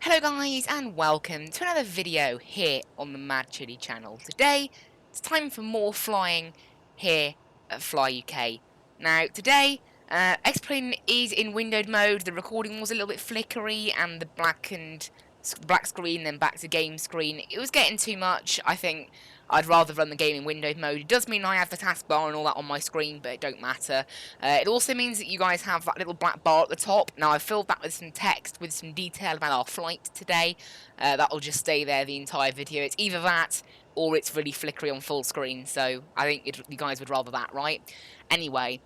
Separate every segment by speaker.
Speaker 1: Hello guys and welcome to another video here on the Mad Chili channel. Today it's time for more flying here at Fly UK. Now today X-Plane is in windowed mode. The recording was a little bit flickery and the black screen then back to game screen. It was getting too much. I think I'd rather run the game in windowed mode. It does mean I have the taskbar and all that on my screen, but it don't matter. It also means that you guys have that little black bar at the top. Now I've filled that with some text with some detail about our flight today. That'll just stay there the entire video. It's either that or it's really flickery on full screen. So I think you guys would rather that, right? Anyway.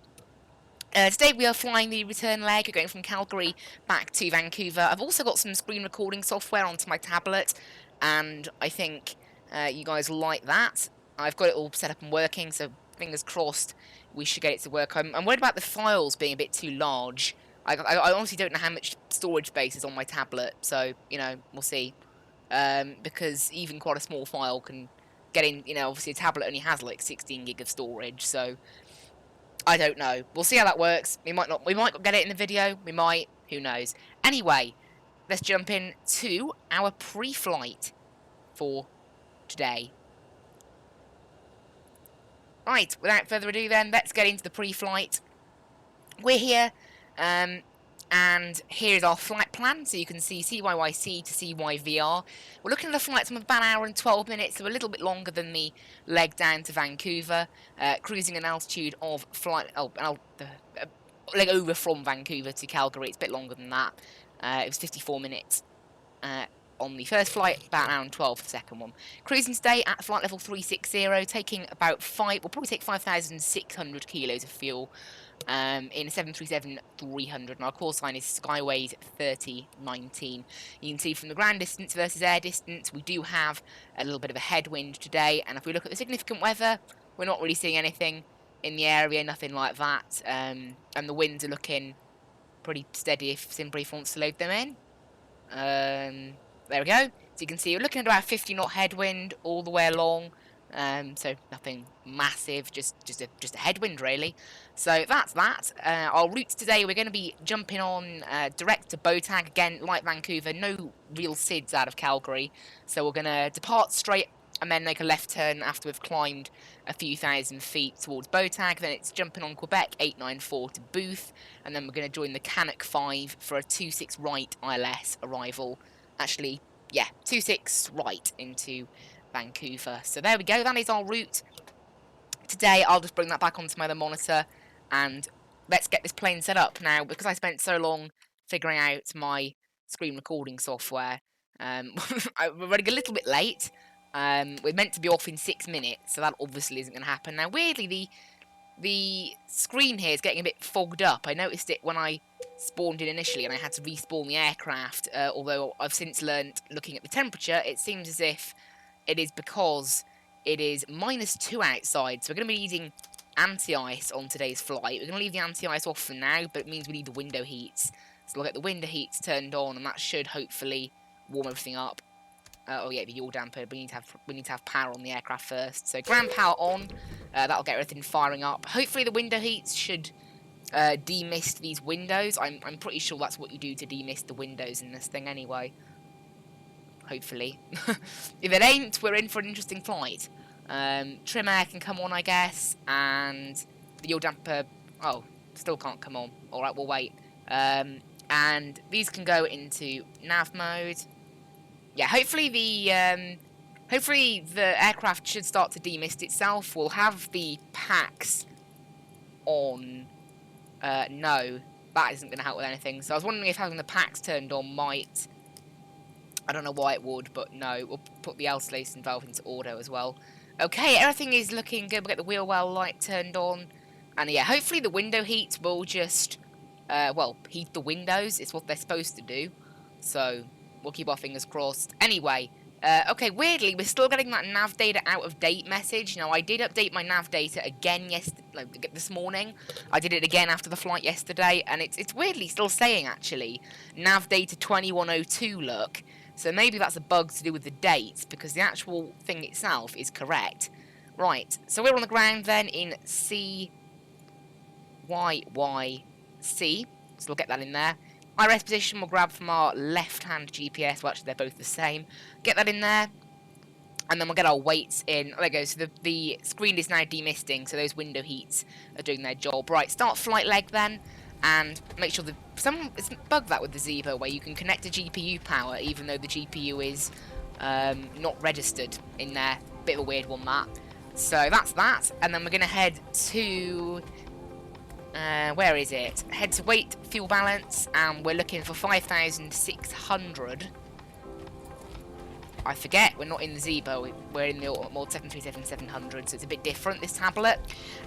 Speaker 1: Today we are flying the return leg, going from Calgary back to Vancouver. I've also got some screen recording software onto my tablet, and I think you guys will like that. I've got it all set up and working, so fingers crossed we should get it to work. I'm worried about the files being a bit too large. I honestly don't know how much storage space is on my tablet, so, you know, we'll see. Because even quite a small file can get in, you know, obviously a tablet only has like 16 gig of storage, so I don't know. We'll see how that works. We might not get it in the video. We might. Who knows? Anyway, let's jump in to our pre-flight for today. Right, without further ado then, let's get into the pre-flight. We're here, and here's our flight plan. So you can see CYYC to CYVR. We're looking at a flight time of about an hour and 12 minutes, so a little bit longer than the leg down to Vancouver. Cruising an altitude of leg over from Vancouver to Calgary. It's a bit longer than that. It was 54 minutes on the first flight, about an hour and 12 for the second one. Cruising today at flight level 360, taking about we'll probably take 5,600 kilos of fuel. In a 737-300, and our call sign is Skyways 3019. You can see from the ground distance versus air distance, we do have a little bit of a headwind today, and if we look at the significant weather, we're not really seeing anything in the area, nothing like that, and the winds are looking pretty steady if SimBrief wants to load them in. There we go. So you can see we're looking at about 50 knot headwind all the way along. So nothing massive, just a headwind really. So that's that. Our routes today, we're going to be jumping on direct to Botag again, like Vancouver. No real SIDS out of Calgary, so we're going to depart straight and then make a left turn after we've climbed a few thousand feet towards Botag. Then it's jumping on Quebec 894 to Booth, and then we're going to join the Canuck 5 for a 26 right ILS arrival. Actually, yeah, 26 right into Vancouver. So there we go, that is our route. Today I'll just bring that back onto my other monitor and let's get this plane set up. Now, because I spent so long figuring out my screen recording software, we're running a little bit late. We're meant to be off in 6 minutes, so that obviously isn't going to happen. Now, weirdly, the screen here is getting a bit fogged up. I noticed it when I spawned in initially and I had to respawn the aircraft, although I've since learned, looking at the temperature, it seems as if it is because it is -2 outside, so we're going to be needing anti-ice on today's flight. We're going to leave the anti-ice off for now, but it means we need the window heats. So we'll get the window heats turned on, and that should hopefully warm everything up. Oh yeah, the yaw damper. We need to have power on the aircraft first. So ground power on. That'll get everything firing up. Hopefully the window heats should demist these windows. I'm pretty sure that's what you do to demist the windows in this thing anyway. Hopefully. If it ain't, we're in for an interesting flight. Trim air can come on, I guess, and the yaw damper, oh, still can't come on. Alright, we'll wait. And these can go into nav mode. Yeah, hopefully the aircraft should start to demist itself. We'll have the packs on. No, that isn't going to help with anything. So I was wondering if having the packs turned on might... I don't know why it would, but no. We'll put the L-Slacing valve into auto as well. Okay, everything is looking good. We'll get the wheel well light turned on. And yeah, hopefully the window heat will just, well, heat the windows. It's what they're supposed to do. So we'll keep our fingers crossed. Anyway, okay, weirdly, we're still getting that nav data out of date message. Now, I did update my nav data again this morning. I did it again after the flight yesterday, and it's weirdly still saying, actually, nav data 2102 look. So maybe that's a bug to do with the dates, because the actual thing itself is correct. Right, so we're on the ground then in CYYC. So we'll get that in there. IRS position we'll grab from our left-hand GPS. Well, actually, they're both the same. Get that in there. And then we'll get our weights in. There we go. So the screen is now demisting, so those window heats are doing their job. Right, start flight leg then, and make sure it's bug that with the Zebo, where you can connect to GPU power even though the GPU is not registered in there. Bit of a weird one, that. So that's that, and then we're going to head to... where is it? Head to weight, fuel balance, and we're looking for 5,600. I forget, we're not in the Zebo, we're in the Mod 737-700, so it's a bit different, this tablet.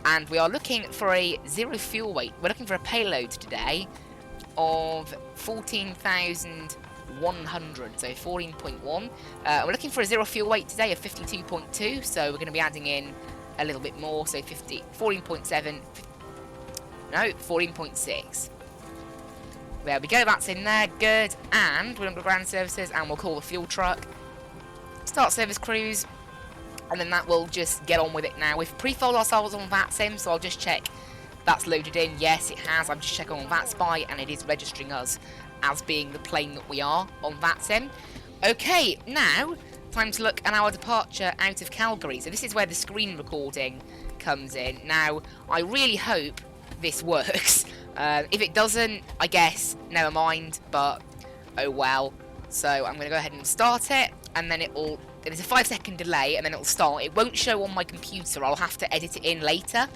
Speaker 1: And we are looking for a zero fuel weight. We're looking for a payload today of 14,100, so 14.1. We're looking for a zero fuel weight today of 52.2, so we're going to be adding in a little bit more, so 14.7, no, 14.6. There we go, that's in there, good. And we're going to go ground services, and we'll call the fuel truck. Start service cruise, and then that will just get on with it now. We've pre-followed ourselves on VATSIM, so I'll just check that's loaded in. Yes, it has. I'm just checking on VATSpy, and it is registering us as being the plane that we are on VATSIM. Okay, now, time to look at our departure out of Calgary. So this is where the screen recording comes in. Now, I really hope this works. If it doesn't, I guess, never mind, but oh well. So I'm going to go ahead and start it, and then there's a 5-second delay, and then it'll start. It won't show on my computer. I'll have to edit it in later.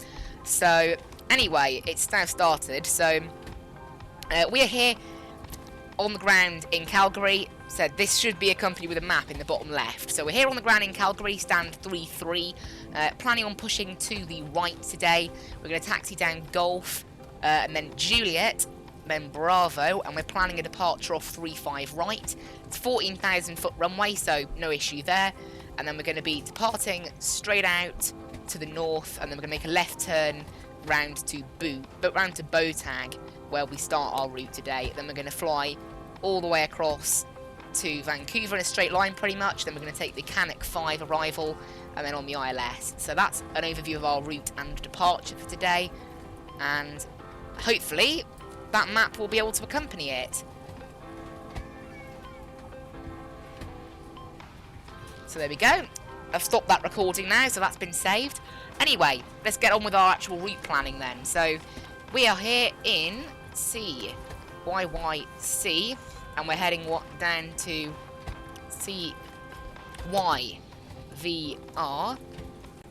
Speaker 1: So anyway, it's now started. So we are here on the ground in Calgary. So this should be accompanied with a map in the bottom left. So we're here on the ground in Calgary, stand 3-3. Planning on pushing to the right today. We're going to taxi down Golf, and then Juliet, then Bravo, and we're planning a departure off 3-5 right. It's 14,000 foot runway, so no issue there. And then we're going to be departing straight out to the north, and then we're going to make a left turn round to Botag, where we start our route today. Then we're going to fly all the way across to Vancouver in a straight line pretty much. Then we're going to take the Canuck 5 arrival, and then on the ILS. So that's an overview of our route and departure for today, and hopefully that map will be able to accompany it. So there we go. I've stopped that recording now, so that's been saved. Anyway, let's get on with our actual route planning then. So we are here in CYYC, and we're heading down to CYVR.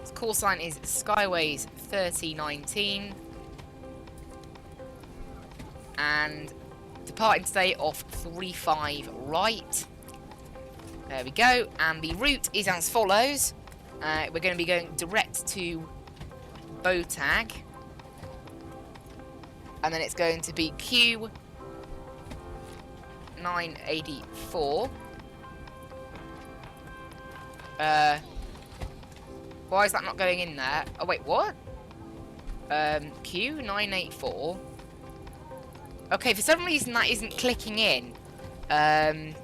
Speaker 1: Its call sign is Skyways 3019. And departing today off 3-5 right. There we go. And the route is as follows. We're going to be going direct to Botag. And then it's going to be Q984. Why is that not going in there? Oh, wait, what? Q984. Okay, for some reason that isn't clicking in. Oh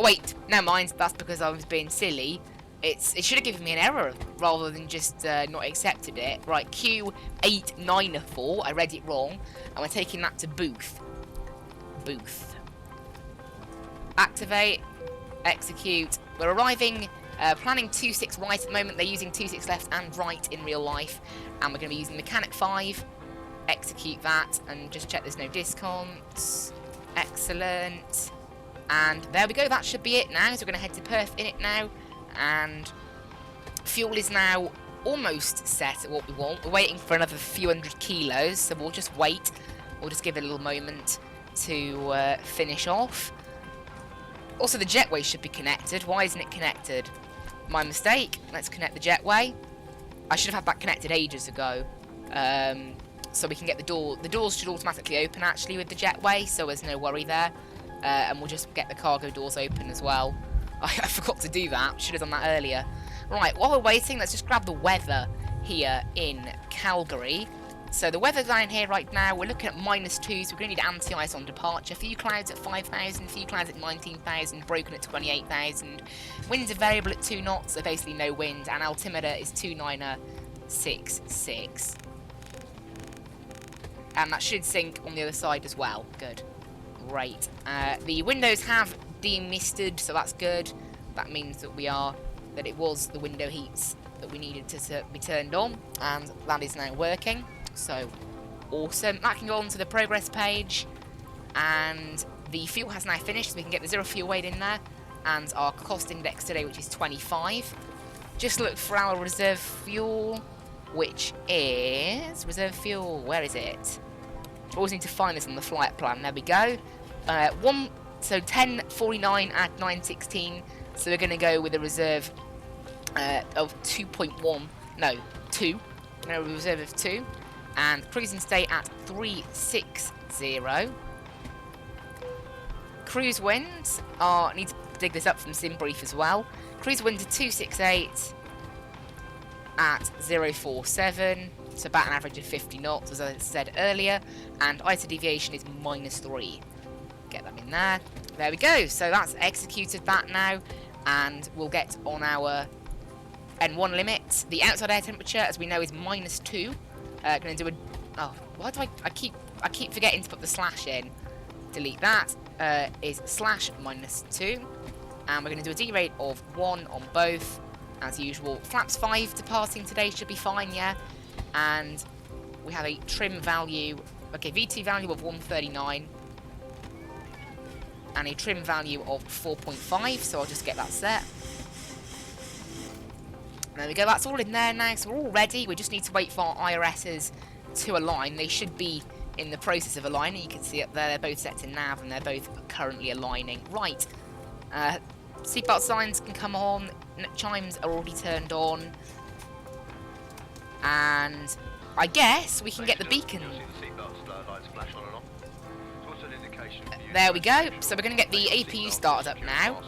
Speaker 1: wait, never mind. That's because I was being silly. It should have given me an error rather than just not accepted it. Right, Q894. I read it wrong, and we're taking that to Booth. Activate. Execute. We're arriving. Planning 26 right at the moment. They're using 26 left and right in real life, and we're going to be using the Canuck 5. Execute that and just check there's no discounts. Excellent. And there we go, that should be it now. So we're going to head to Perth in it now, and fuel is now almost set at what we want. We're waiting for another few hundred kilos, so we'll just wait. We'll just give it a little moment to finish off. Also, the jetway should be connected. Why isn't it connected? My mistake. Let's connect the jetway. I should have had that connected ages ago. So we can get the door. The doors should automatically open actually with the jetway, so there's no worry there. And we'll just get the cargo doors open as well. I forgot to do that. Should have done that earlier. Right, while we're waiting, let's just grab the weather here in Calgary. So the weather down here right now, we're looking at -2, so we're going to need anti-ice on departure. Few clouds at 5,000, few clouds at 19,000, broken at 28,000. Winds are variable at 2 knots, so basically no wind, and altimeter is 2966. And that should sync on the other side as well. Good. Great. The windows have demisted, so that's good. That means that that it was the window heats that we needed to be turned on, and that is now working. So, awesome. That can go on to the progress page, and the fuel has now finished, so we can get the 0 fuel weight in there, and our cost index today, which is 25. Just look for our reserve fuel, which is... reserve fuel, where is it? Always need to find this on the flight plan. There we go. So 10.49 at 9.16. So we're going to go with a reserve of 2.1. No, 2. No, reserve of 2. And cruising state at 360. Cruise winds are... need to dig this up from SimBrief as well. Cruise winds are 268 at 047. So about an average of 50 knots, as I said earlier, and ISO deviation is -3. Get them in there. There we go. So that's executed that now, and we'll get on our N1 limit. The outside air temperature, as we know, is -2. Going to do a... oh, why do I keep forgetting to put the slash in? Delete that. Is /-2, and we're going to do a D rate of 1 on both, as usual. Flaps 5 departing today should be fine, yeah. And we have a trim value, okay, V2 value of 139, and a trim value of 4.5, so I'll just get that set. There we go, that's all in there now, so we're all ready. We just need to wait for our IRSs to align. They should be in the process of aligning. You can see up there, they're both set to nav, and they're both currently aligning. Right, seatbelt signs can come on, chimes are already turned on. And I guess we can get the beacon. There we go. So we're going to get the APU started up now.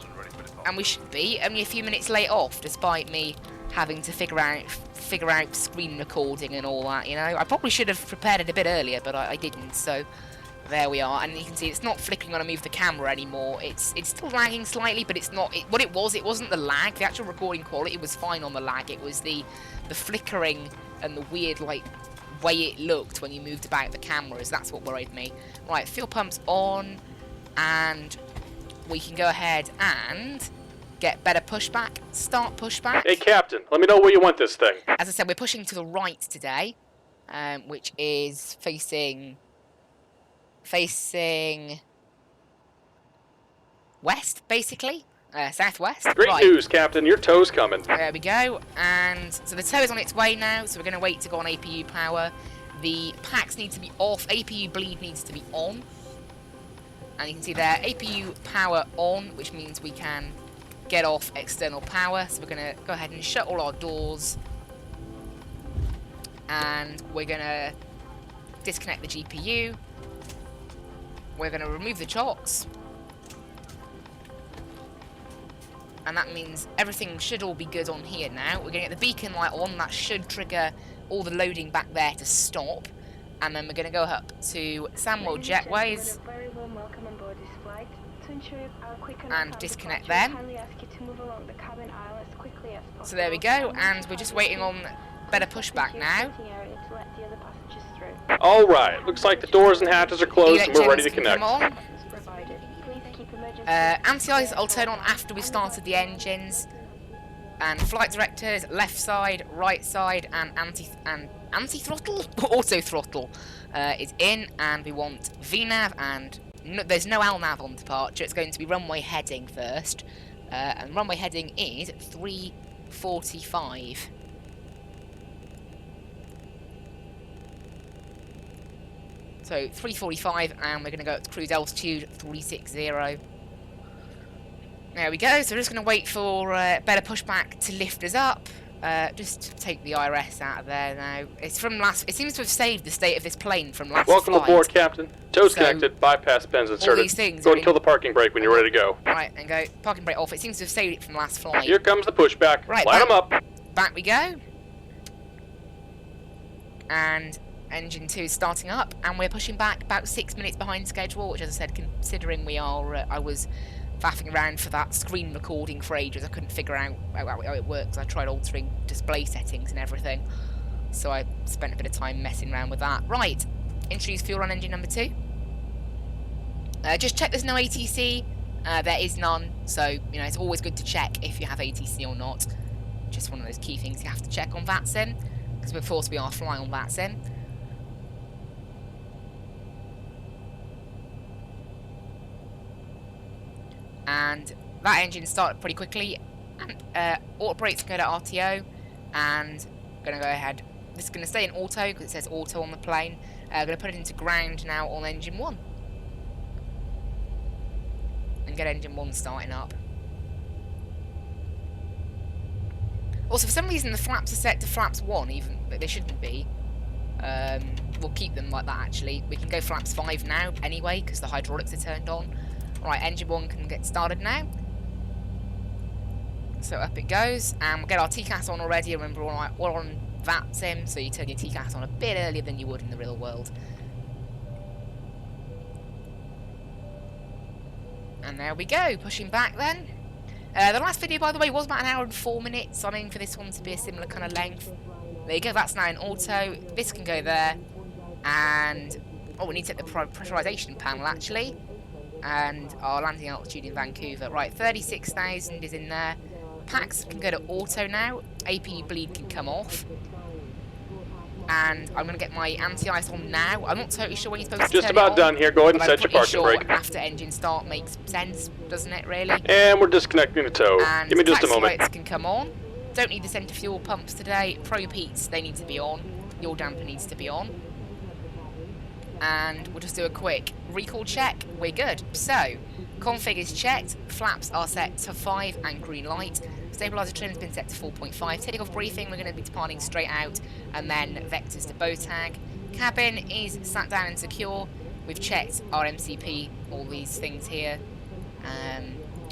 Speaker 1: And we should be only a few minutes late off, despite me having to figure out screen recording and all that, you know. I probably should have prepared it a bit earlier, but I didn't. So there we are. And you can see it's not flickering when I move the camera anymore. It's still lagging slightly, but it's not... what it wasn't the lag. The actual recording quality was fine on the lag. It was the flickering and the weird, like, way it looked when you moved about the cameras. That's what worried me. Right, fuel pump's on, and we can go ahead and get better pushback. Start pushback.
Speaker 2: Hey, Captain, let me know where you want this thing.
Speaker 1: As I said, we're pushing to the right today, which is facing west, basically. Southwest.
Speaker 2: Great news, Captain. Your tow's coming.
Speaker 1: There we go. And so the tow is on its way now, so we're going to wait to go on APU power. The packs need to be off. APU bleed needs to be on. And you can see there, APU power on, which means we can get off external power. So we're going to go ahead and shut all our doors. And we're going to disconnect the GPU. We're going to remove the chocks. And that means everything should all be good on here now. We're going to get the beacon light on. That should trigger all the loading back there to stop. And then we're going to go up to Samuel Jetways and disconnect them. So there we go. And we're just waiting on better pushback now.
Speaker 2: Alright, looks like the doors and hatches are closed and we're ready to connect.
Speaker 1: Anti-ice I'll turn on after we've started the engines. And flight directors, left side, right side, and anti-throttle? Auto-throttle is in, and we want VNAV, and there's no LNAV on departure. It's going to be runway heading first. And runway heading is 345. So 345, and we're going to go up to cruise altitude 360. There we go. So we're just going to wait for better pushback to lift us up. Just take the IRS out of there now. It's from last. It seems to have saved the state of this plane from last
Speaker 2: Welcome
Speaker 1: flight.
Speaker 2: aboard, Captain. Tow's connected. Bypass pins inserted.
Speaker 1: All these things
Speaker 2: go and kill the parking brake when you're ready to go.
Speaker 1: Right, and go parking brake off. It seems to have saved it from last flight.
Speaker 2: Here comes the pushback.
Speaker 1: Right,
Speaker 2: line them up.
Speaker 1: Back we go. And engine 2 is starting up, and we're pushing back about 6 minutes behind schedule, which, as I said, considering we are, I was faffing around for that screen recording for ages. I couldn't figure out how it works. I tried altering display settings and everything, so I spent a bit of time messing around with that. Right, introduce fuel on engine number 2. Just check there's no ATC. There is none, so you know it's always good to check if you have ATC or not. Just one of those key things you have to check on VATSIM, because of course we are flying on VATSIM. And that engine started pretty quickly. And auto brakes go to RTO, and I'm gonna go ahead. This is gonna stay in auto because it says auto on the plane. I'm gonna put it into ground now on engine 1. And get engine 1 starting up. Also, for some reason, the flaps are set to flaps 1, even but they shouldn't be. We'll keep them like that, actually. We can go flaps 5 now, anyway, because the hydraulics are turned on. Right, engine 1 can get started now. So up it goes, and we'll get our TCAS on already. Remember, we're on VATSIM, so you turn your TCAS on a bit earlier than you would in the real world. And there we go, pushing back then. The last video, by the way, was about an hour and 4 minutes. So I'm aiming for this one to be a similar kind of length. There you go, that's now in auto. This can go there. And, oh, we need to set the pressurization panel, actually. And our landing altitude in Vancouver. Right, 36,000 is in there. Packs can go to auto now. AP bleed can come off. And I'm going to get my anti-ice on now. I'm not totally sure when you're supposed to
Speaker 2: Just
Speaker 1: turn
Speaker 2: about
Speaker 1: it on,
Speaker 2: done here. Go ahead and set your parking brake.
Speaker 1: After engine start makes sense, doesn't it, really?
Speaker 2: And we're disconnecting the tow.
Speaker 1: And
Speaker 2: Give me just a moment.
Speaker 1: lights can come on. Don't need the centre fuel pumps today. Probe heats, they need to be on. Your damper needs to be on. And we'll just do a quick recall check. We're good. So, config is checked. Flaps are set to 5 and green light. Stabilizer trim has been set to 4.5. Takeoff briefing, we're going to be departing straight out, and then vectors to bow tag. Cabin is sat down and secure. We've checked our MCP, all these things here.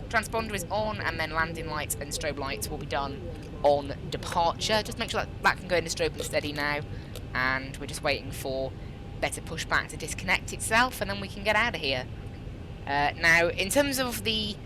Speaker 1: Transponder is on, and then landing lights and strobe lights will be done on departure. Just make sure that can go into strobe and steady now, and we're just waiting for better pushback to disconnect itself, and then we can get out of here. Now, in terms of the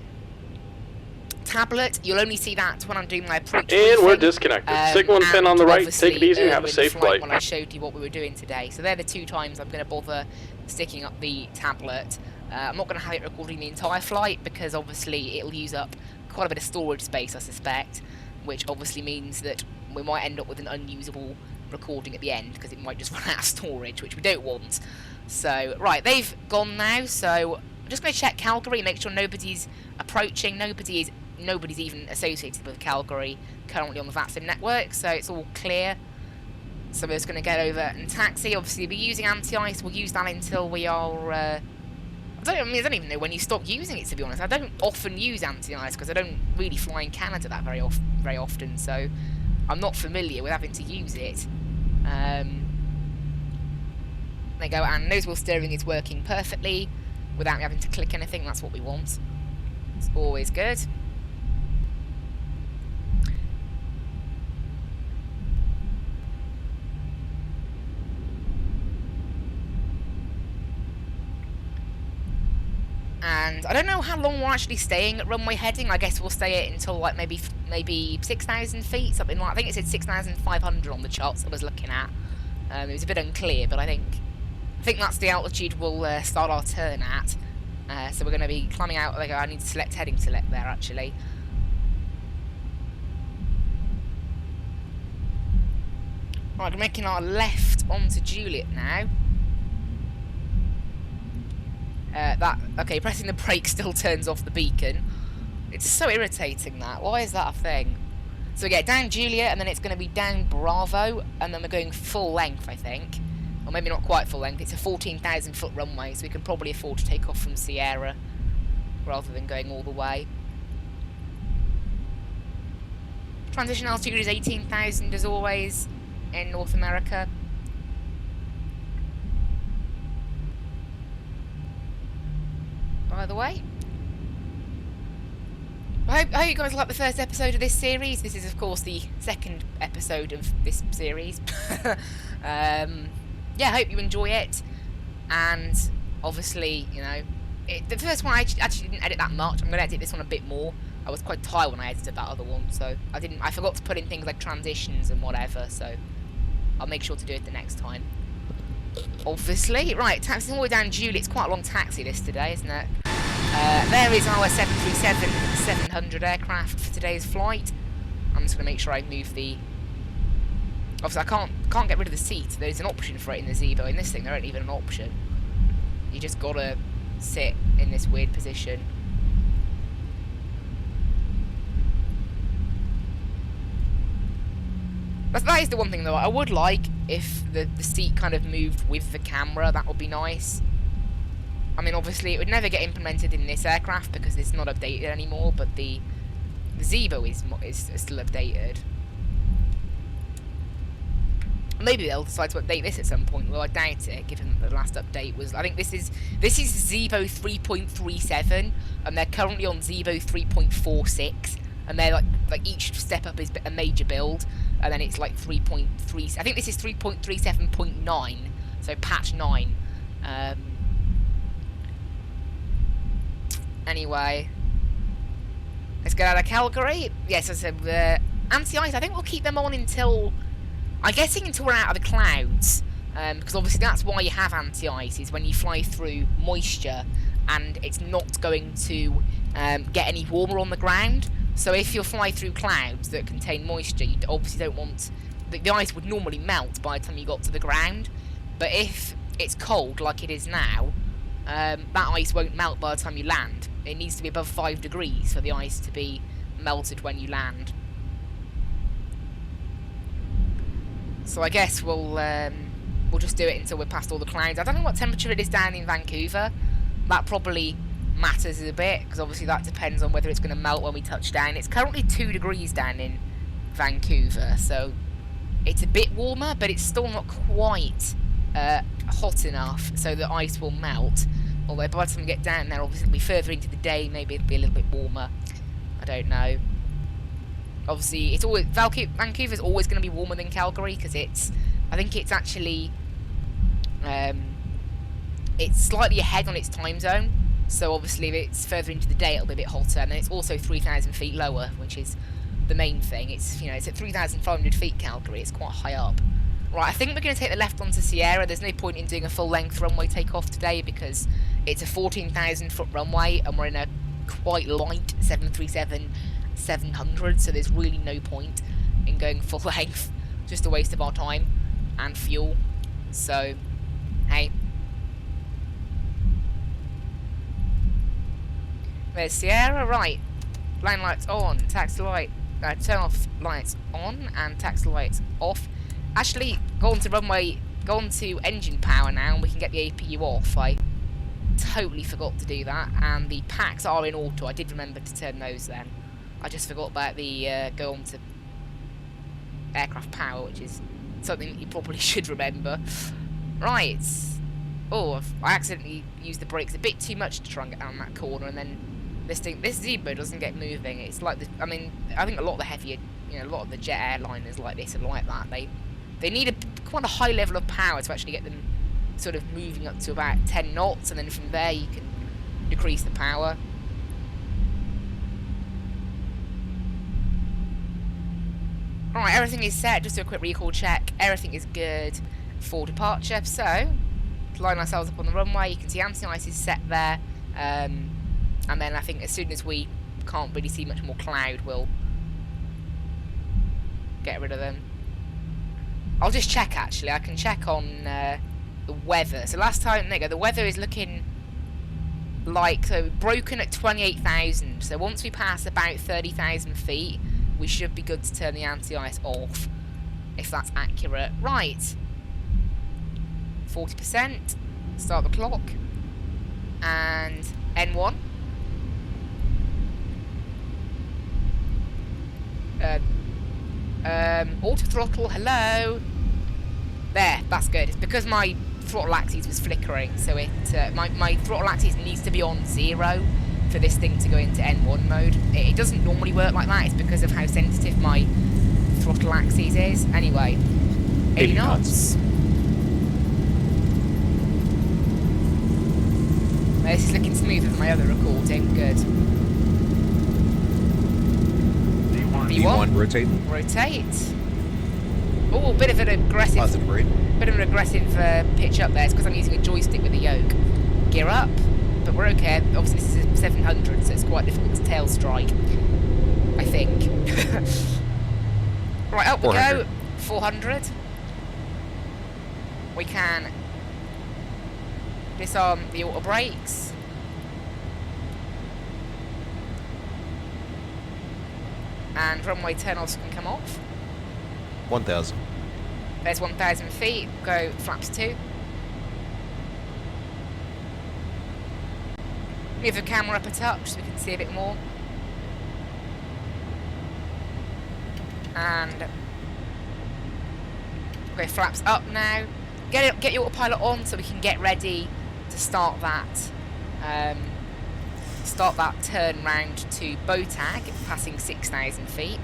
Speaker 1: tablet, you'll only see that when I'm doing my approach
Speaker 2: and we're disconnected. Signal and pin on the right. Take it easy and have a safe flight.
Speaker 1: When I showed you what we were doing today. So they're the 2 times I'm going to bother sticking up the tablet. I'm not going to have it recording the entire flight because obviously it'll use up quite a bit of storage space, I suspect, which obviously means that we might end up with an unusable recording at the end because it might just run out of storage, which we don't want. So, right, they've gone now, so I'm just going to check Calgary, make sure nobody's approaching, nobody's even associated with Calgary currently on the VATSIM network, so it's all clear. So we're just going to get over and taxi. Obviously, we're using anti-ice. We'll use that until we are... I don't even know when you stop using it, to be honest. I don't often use anti-ice because I don't really fly in Canada that very often, so I'm not familiar with having to use it. There you go, and nose wheel steering is working perfectly without me having to click anything. That's what we want. It's always good. And I don't know how long we're actually staying at runway heading. I guess we'll stay it until like maybe 6,000 feet, something like. I think it said 6,500 on the charts I was looking at. It was a bit unclear, but I think that's the altitude we'll start our turn at. So we're going to be climbing out. Like, I need to select heading select there actually. Right, we're making our left onto Juliet now. Okay, pressing the brake still turns off the beacon. It's so irritating that. Why is that a thing? So we get down Juliet, and then it's going to be down Bravo, and then we're going full length, I think. Or maybe not quite full length. It's a 14,000 foot runway, so we can probably afford to take off from Sierra rather than going all the way. Transition altitude is 18,000 as always in North America. By the way, I hope you guys like the first episode of this series. This is, of course, the second episode of this series. Yeah, I hope you enjoy it. And obviously, you know, the first one I actually didn't edit that much. I'm going to edit this one a bit more. I was quite tired when I edited that other one, so I forgot to put in things like transitions and whatever. So I'll make sure to do it the next time. Obviously. Right, taxiing all the way down Julie. It's quite a long taxi list today, isn't it? There is our 737-700 aircraft for today's flight. I'm just going to make sure I move the... Obviously, I can't get rid of the seat. There's an option for it in the Zeebo. In this thing, there ain't even an option. You just got to sit in this weird position. That is the one thing, though. I would like if the seat kind of moved with the camera. That would be nice. I mean, obviously, it would never get implemented in this aircraft because it's not updated anymore, but the Zeebo is still updated. Maybe they'll decide to update this at some point. Well, I doubt it, given that the last update was... I think this is Zeebo 3.37, and they're currently on Zeebo 3.46, and they're like each step up is a major build, and then it's like 3.3... I think this is 3.37.9, so patch 9. Anyway, let's get out of Calgary. Yes, as I said, anti-ice, I think we'll keep them on until... I'm guessing until we're out of the clouds, because obviously that's why you have anti-ice, is when you fly through moisture and it's not going to get any warmer on the ground. So if you fly through clouds that contain moisture, you obviously don't want... The ice would normally melt by the time you got to the ground, but if it's cold like it is now, that ice won't melt by the time you land. It needs to be above 5 degrees for the ice to be melted when you land. So I guess we'll just do it until we're past all the clouds. I don't know what temperature it is down in Vancouver. That probably matters a bit, because obviously that depends on whether it's going to melt when we touch down. It's currently 2 degrees down in Vancouver, so it's a bit warmer, but it's still not quite hot enough so the ice will melt. Although by the time we get down there, obviously it'll be further into the day, maybe it'll be a little bit warmer. I don't know. Obviously, it's always Vancouver's always going to be warmer than Calgary because I think it's actually it's slightly ahead on its time zone. So obviously, if it's further into the day, it'll be a bit hotter, and then it's also 3,000 feet lower, which is the main thing. It's it's at 3,500 feet Calgary. It's quite high up. Right, I think we're going to take the left onto Sierra. There's no point in doing a full-length runway takeoff today because it's a 14,000-foot runway, and we're in a quite light 737-700, so there's really no point in going full length. Just a waste of our time and fuel. So, hey. There's Sierra, right. Line lights on, taxi light, turn off lights on and taxi lights off. Actually, go on to engine power now and we can get the APU off. I totally forgot to do that, and the packs are in auto. I did remember to turn those then. I just forgot about the go on to aircraft power, which is something that you probably should remember. Right. Oh, I accidentally used the brakes a bit too much to try and get down that corner, and then this Zeebo doesn't get moving. It's like I mean, I think a lot of the heavier, a lot of the jet airliners like this are like that. They need quite a high level of power to actually get them sort of moving up to about 10 knots, and then from there you can decrease the power. Alright, everything is set. Just do a quick recall check. Everything is good for departure. So, line ourselves up on the runway. You can see anti-ice is set there. And then I think as soon as we can't really see much more cloud, we'll get rid of them. I'll just check, actually. I can check on the weather. So last time, there you go, the weather is looking like, so broken at 28,000. So once we pass about 30,000 feet, we should be good to turn the anti-ice off, if that's accurate. Right. 40%. Start the clock. And N1. Auto throttle, hello. There, that's good. It's because my throttle axis was flickering, so my throttle axis needs to be on 0 for this thing to go into N1 mode. It doesn't normally work like that. It's because of how sensitive my throttle axis is. Anyway, 80 knots. This is looking smoother than my other recording. Good.
Speaker 3: V1 rotate.
Speaker 1: Rotate. Oh, bit of an aggressive,
Speaker 3: Positive green.
Speaker 1: bit of an aggressive pitch up there. It's because I'm using a joystick with the yoke. Gear up, but we're okay. Obviously, this is a 700, so it's quite difficult to tail strike, I think. Right, up we go. 400. We can disarm the auto brakes. And runway turn-offs can come off.
Speaker 3: 1,000.
Speaker 1: There's 1,000 feet. Go flaps 2. Move the camera up a touch so we can see a bit more. And go flaps up now. Get your autopilot on so we can get ready to start that turn round to Botag, passing 6,000 feet.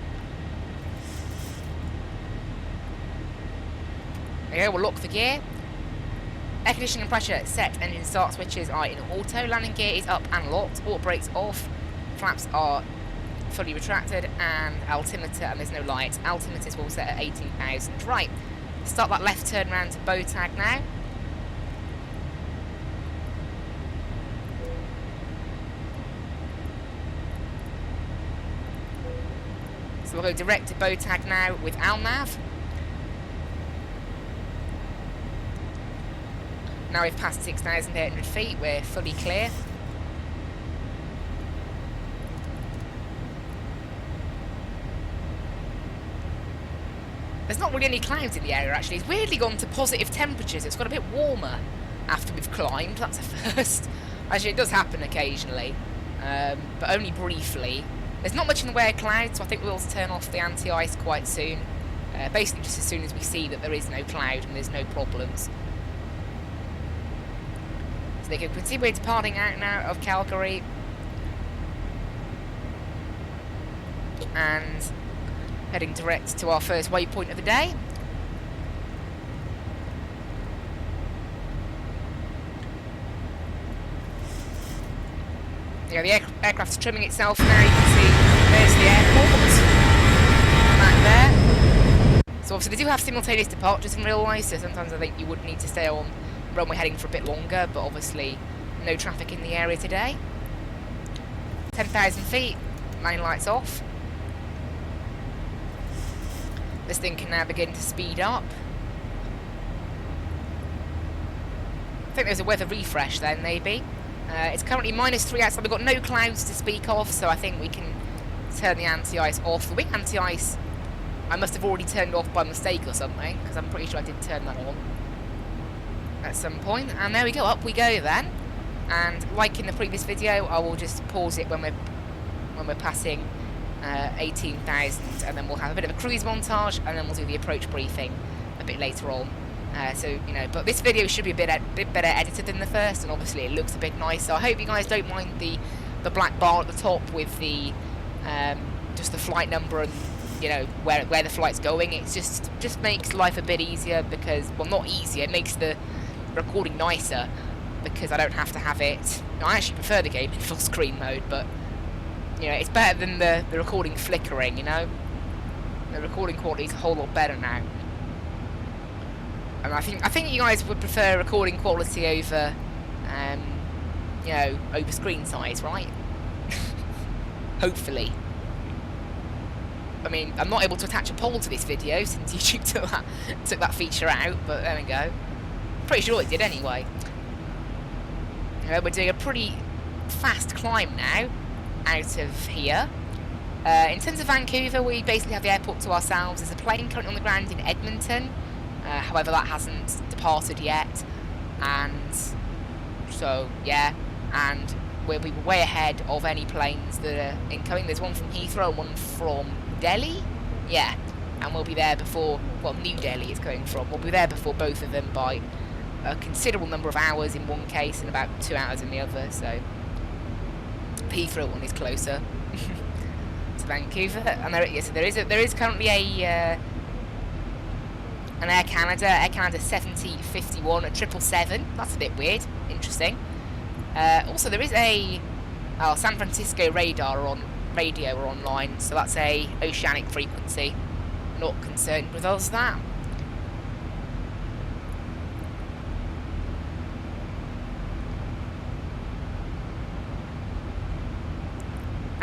Speaker 1: There you go, we'll lock the gear. Air conditioning and pressure set, engine start switches are in auto, landing gear is up and locked, auto brakes off, flaps are fully retracted, and altimeter, and there's no light, altimeters will set at 18,000. Right, start that left turn round to Botag now. So we'll go direct to Botag now with Alnav. Now we've passed 6,800 feet, we're fully clear. There's not really any clouds in the area actually. It's weirdly gone to positive temperatures. It's got a bit warmer after we've climbed. That's a first. Actually, it does happen occasionally, but only briefly. There's not much in the way of clouds, so I think we'll turn off the anti-ice quite soon. Basically just as soon as we see that there is no cloud and there's no problems. So you can see we're departing out now of Calgary. And heading direct to our first waypoint of the day. Yeah, the aircraft's trimming itself now. You can see there's the airport back there. So obviously they do have simultaneous departures in real life, so sometimes I think you would need to stay on runway heading for a bit longer, but obviously no traffic in the area today. 10,000 feet, line lights off. This thing can now begin to speed up. I think there's a weather refresh then, maybe. It's currently -3 outside. We've got no clouds to speak of, so I think we can turn the anti-ice off. The wing anti-ice, I must have already turned it off by mistake or something, because I'm pretty sure I did turn that on at some point. And there we go, up we go then. And like in the previous video, I will just pause it when we're passing 18,000, and then we'll have a bit of a cruise montage, and then we'll do the approach briefing a bit later on. So, you know, but this video should be a bit better edited than the first, and obviously it looks a bit nicer. I hope you guys don't mind the black bar at the top with the just the flight number and, you know, where the flight's going. It just makes life a bit easier, because, well, not easier, it makes the recording nicer, because I don't have to have it. I actually prefer the game in full screen mode, but you know, it's better than the recording flickering, you know? The recording quality is a whole lot better now. And I think you guys would prefer recording quality over, you know, over screen size, right? Hopefully. I mean, I'm not able to attach a poll to this video since YouTube took that feature out, but there we go. Pretty sure it did anyway. We're doing a pretty fast climb now out of here. In terms of Vancouver, we basically have the airport to ourselves. There's a plane currently on the ground in Edmonton, however that hasn't departed yet, and so yeah, and we'll be way ahead of any planes that are incoming. There's one from Heathrow and one from Delhi, yeah, and we'll be there before, well, New Delhi is going from, we'll be there before both of them by a considerable number of hours in one case and about 2 hours in the other, so the Heathrow one is closer to Vancouver. And there is currently an Air Canada 7051, a 777. That's a bit weird, interesting. Also there is a San Francisco radio online, so that's a oceanic frequency. Not concerned with us that.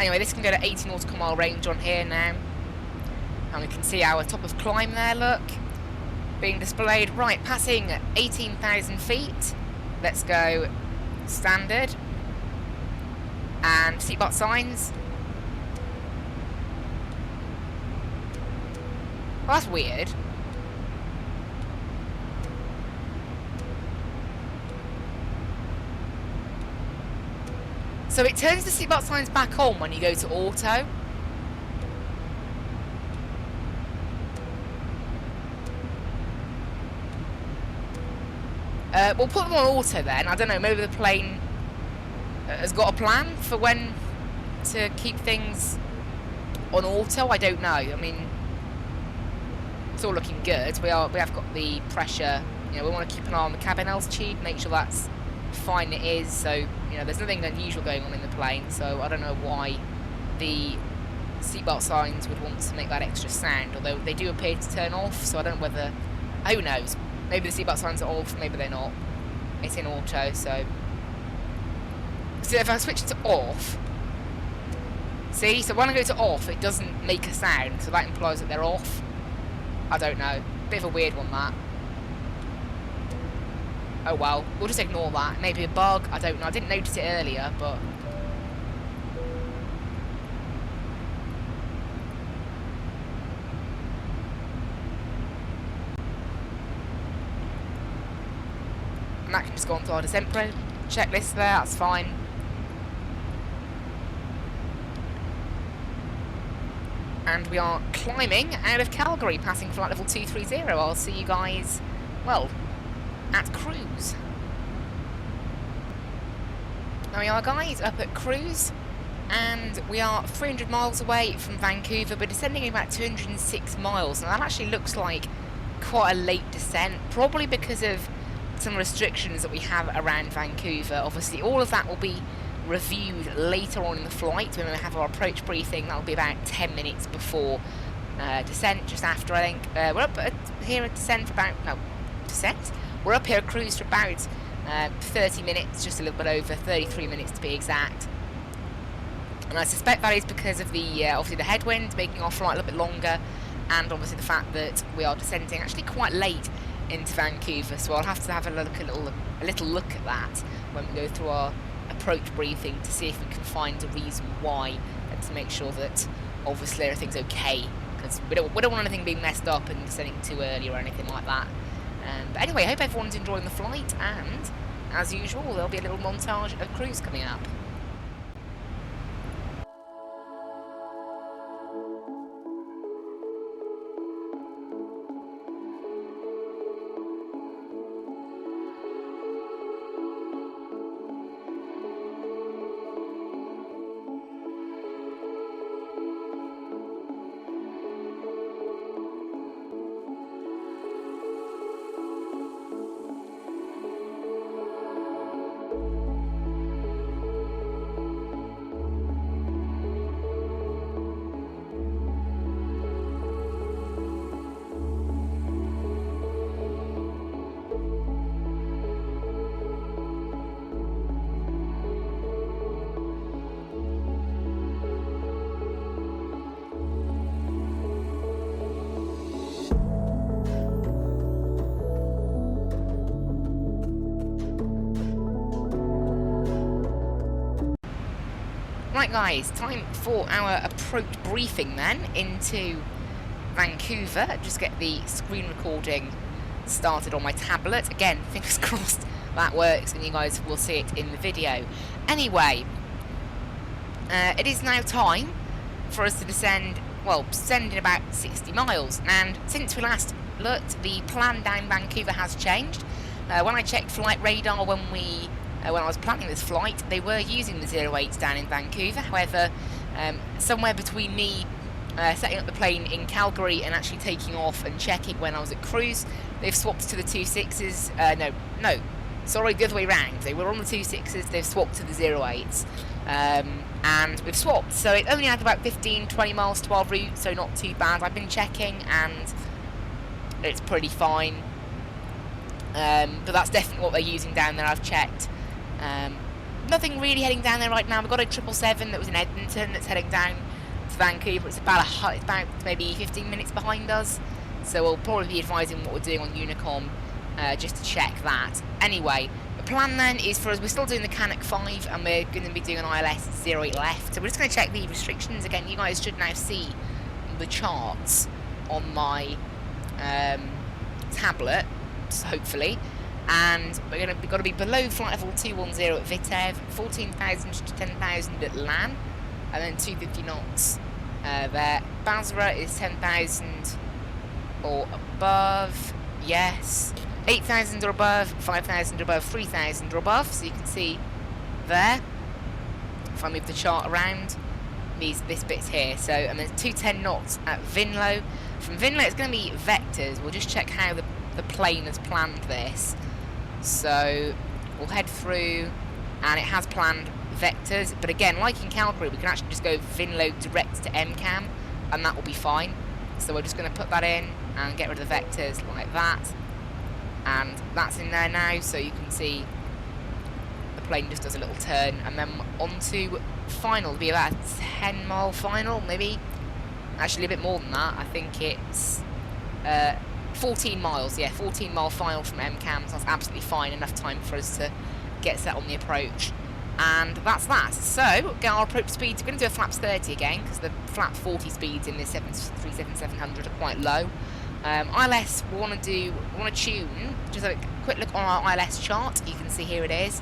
Speaker 1: Anyway, this can go to 80 nautical mile range on here now. And we can see our top of climb there, look. Being displayed. Right, passing 18,000 feet. Let's go standard. And seatbelt signs. Well, that's weird. So it turns the seatbelt signs back on when you go to auto. We'll put them on auto then. I don't know, maybe the plane has got a plan for when to keep things on auto. I don't know. I mean, it's all looking good. We have got the pressure. You know, we want to keep an eye on the cabin altitude, make sure that's fine. It is. So, you know, there's nothing unusual going on in the plane. So I don't know why the seatbelt signs would want to make that extra sound. Although they do appear to turn off. So I don't know whether. Who knows? Maybe the seatbelt signs are off. Maybe they're not. It's in auto. So if I switch to off. See, so when I go to off, it doesn't make a sound. So that implies that they're off. I don't know. Bit of a weird one, that. Oh well, we'll just ignore that. Maybe a bug, I don't know. I didn't notice it earlier, but... And that can just go onto our descent checklist there, that's fine. And we are climbing out of Calgary, passing flight level 230. I'll see you guys, well, at cruise. There we are, guys, up at cruise. And we are 300 miles away from Vancouver, but descending about 206 miles. Now that actually looks like quite a late descent, probably because of some restrictions that we have around Vancouver. Obviously, all of that will be reviewed later on in the flight when we have our approach briefing. That'll be about 10 minutes before descent, just after, I think. We're up here at descent for about, no, descent? We're up here at cruise for about 30 minutes, just a little bit over, 33 minutes to be exact. And I suspect that is because of the, obviously the headwind making our flight a little bit longer, and obviously the fact that we are descending actually quite late into Vancouver, so I'll have to have a little look at that when we go through our approach briefing to see if we can find a reason why, and to make sure that obviously everything's okay, because we don't want anything being messed up and descending too early or anything like that. But anyway, I hope everyone's enjoying the flight, and as usual there'll be a little montage of cruise coming up. Right guys, time for our approach briefing then into Vancouver. Just get the screen recording started on my tablet. Again, fingers crossed that works and you guys will see it in the video. Anyway, it is now time for us to descend, well, descend in about 60 miles. And since we last looked, the plan down Vancouver has changed. When I checked flight radar when I was planning this flight, they were using the 08s down in Vancouver. However, somewhere between me setting up the plane in Calgary and actually taking off and checking when I was at cruise, they've swapped to the 26s. Sorry, the other way round. They were on the 26s, they've swapped to the 08s. And we've swapped, so it only had about 15-20 miles to our route, so not too bad. I've been checking and it's pretty fine. But that's definitely what they're using down there, I've checked. nothing really heading down there right now. We've got a 777 that was in Edmonton that's heading down to Vancouver. It's about maybe 15 minutes behind us. So we'll probably be advising what we're doing on Unicom just to check that. Anyway, the plan then is for us, we're still doing the Canuck 5 and we're going to be doing an ILS 08 left. So we're just going to check the restrictions again. You guys should now see the charts on my tablet, hopefully. And we've got to be below flight level 210 at Vitev, 14,000 to 10,000 at LAN, and then 250 knots there. Basra is 10,000 or above, yes. 8,000 or above, 5,000 or above, 3,000 or above. So you can see there, if I move the chart around, this bit's here. So, and there's 210 knots at Vinlo. From Vinlo, it's going to be vectors. We'll just check how the plane has planned this. So we'll head through, and it has planned vectors. But again, like in Calgary, we can actually just go Vinlo direct to MCAM, and that will be fine. So we're just going to put that in and get rid of the vectors like that. And that's in there now, so you can see the plane just does a little turn, and then onto final. It'll be about a 10-mile final, maybe. Actually, a bit more than that. I think it's 14 miles, yeah, 14-mile final from MCAM, so that's absolutely fine, enough time for us to get set on the approach. And that's that. So, get our approach speeds. We're going to do a flaps 30 again, because the flap 40 speeds in this 737-700 are quite low. ILS, we want to tune, just a quick look on our ILS chart. You can see here it is.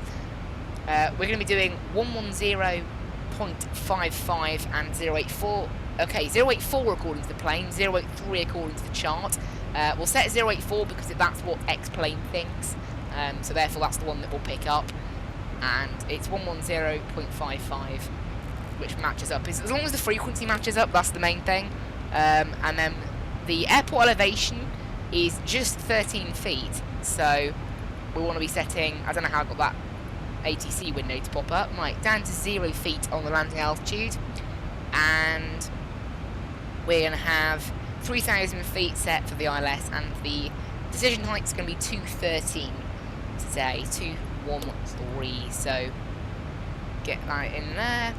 Speaker 1: We're going to be doing 110.55 and 084. Okay, 084 according to the plane, 083 according to the chart. We'll set 084 because that's what X-plane thinks, so therefore that's the one that we'll pick up. And it's 110.55, which matches up. As long as the frequency matches up, that's the main thing. And then the airport elevation is just 13 feet, so we want to be setting, I don't know how I got that ATC window to pop up, right, down to 0 feet on the landing altitude, and we're going to have 3,000 feet set for the ILS, and the decision height is going to be 213 today, 213, so get that in there.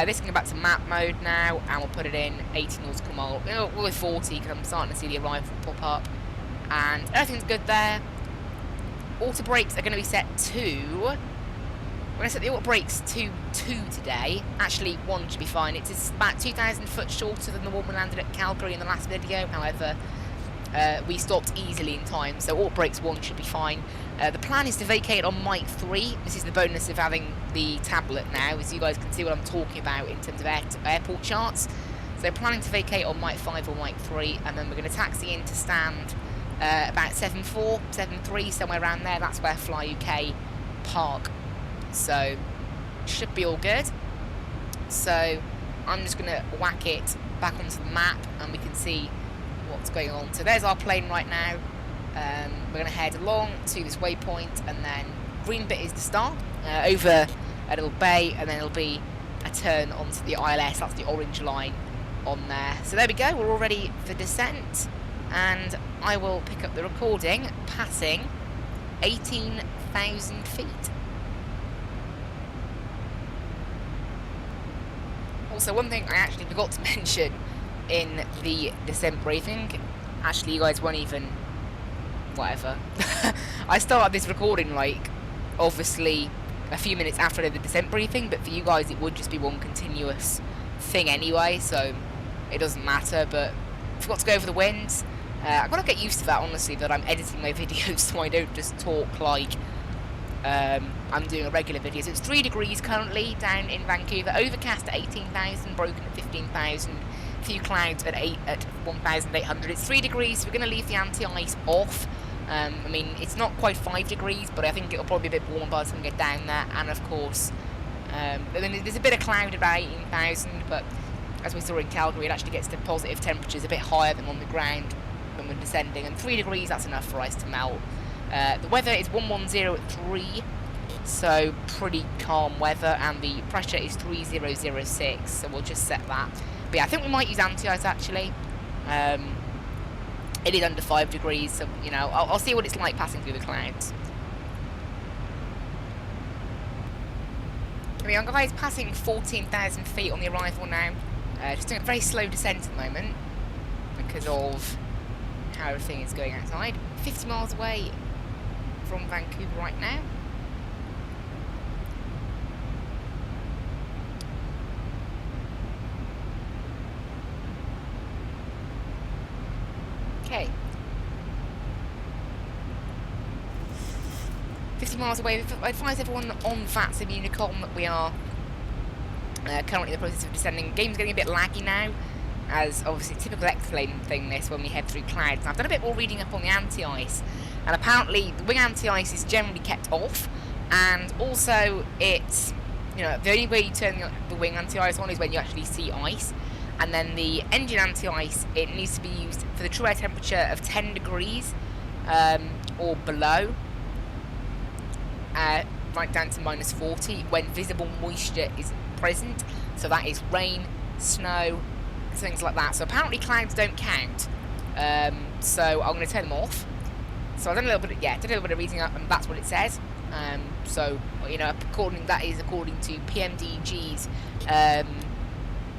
Speaker 1: This can go back to map mode now, and we'll put it in 80 nautical mile. We'll go 40 because I'm starting to see the arrival pop up, and everything's good there. Auto brakes are going to be set to. We're going to set the auto brakes to 2 today. Actually, 1 should be fine. It's about 2,000 foot shorter than the one we landed at Calgary in the last video. However, we stopped easily in time, so auto brakes 1 should be fine. The plan is to vacate on Mike 3. This is the bonus of having the tablet now, as you guys can see what I'm talking about in terms of airport charts. So planning to vacate on Mike 5 or Mike 3, and then we're going to taxi in to stand about 7.4, 7.3, somewhere around there. That's where Fly UK park. So should be all good. So I'm just going to whack it back onto the map, and we can see what's going on. So there's our plane right now. We're going to head along to this waypoint, and then green bit is the start, over a little bay, and then it'll be a turn onto the ILS. That's the orange line on there. So there we go, we're all ready for descent, and I will pick up the recording passing 18,000 feet. Also, one thing I actually forgot to mention in the descent briefing, actually you guys won't even, whatever, I started this recording like obviously a few minutes after the descent briefing, but for you guys it would just be one continuous thing anyway, so it doesn't matter. But I forgot to go over the winds. I've got to get used to that, honestly, that I'm editing my videos so I don't just talk like I'm doing a regular video. So it's 3 degrees currently down in Vancouver, overcast at 18,000, broken at 15,000, few clouds at 1,800. It's 3 degrees, so we're going to leave the anti-ice off. I mean, it's not quite 5 degrees, but I think it'll probably be a bit warmer by the time we get down there. And of course, there's a bit of cloud about 18,000, but as we saw in Calgary, it actually gets to positive temperatures a bit higher than on the ground when we're descending. And 3 degrees, that's enough for ice to melt. The weather is 110 at 3, so pretty calm weather, and the pressure is 3006, so we'll just set that. But yeah, I think we might use anti-ice actually. It is under 5 degrees, so, you know, I'll see what it's like passing through the clouds. Here we are, guys, passing 14,000 feet on the arrival now. Just doing a very slow descent at the moment because of how everything is going outside. 50 miles away from Vancouver right now. Okay. 50 miles away. I advise everyone on VATS and Unicom that we are currently in the process of descending. The game's getting a bit laggy now, as obviously typical X-Lane thing this when we head through clouds. And I've done a bit more reading up on the anti-ice, and apparently the wing anti-ice is generally kept off, and also it's, you know, the only way you turn the wing anti-ice on is when you actually see ice. And then the engine anti-ice, it needs to be used for the true air temperature of 10 degrees or below, right down to minus 40, when visible moisture is present. So that is rain, snow, things like that. So apparently clouds don't count. So I'm going to turn them off. So I've done a little bit, did a little bit of reading up, and that's what it says. So, you know, according to PMDG's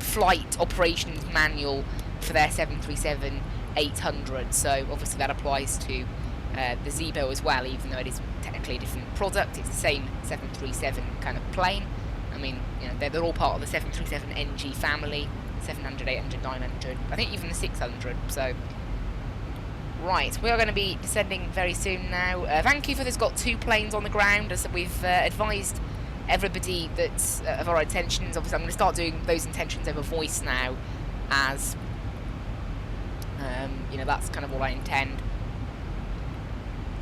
Speaker 1: flight operations manual for their 737-800. So obviously that applies to the Zibo as well, even though it is technically a different product. It's the same 737 kind of plane. I mean, you know, they're all part of the 737 NG family, 700, 800, 900, I think even the 600. So, right, we are going to be descending very soon now. Vancouver has got 2 planes on the ground, as we've advised everybody that's of our intentions. Obviously I'm going to start doing those intentions over voice now, as you know, that's kind of what I intend.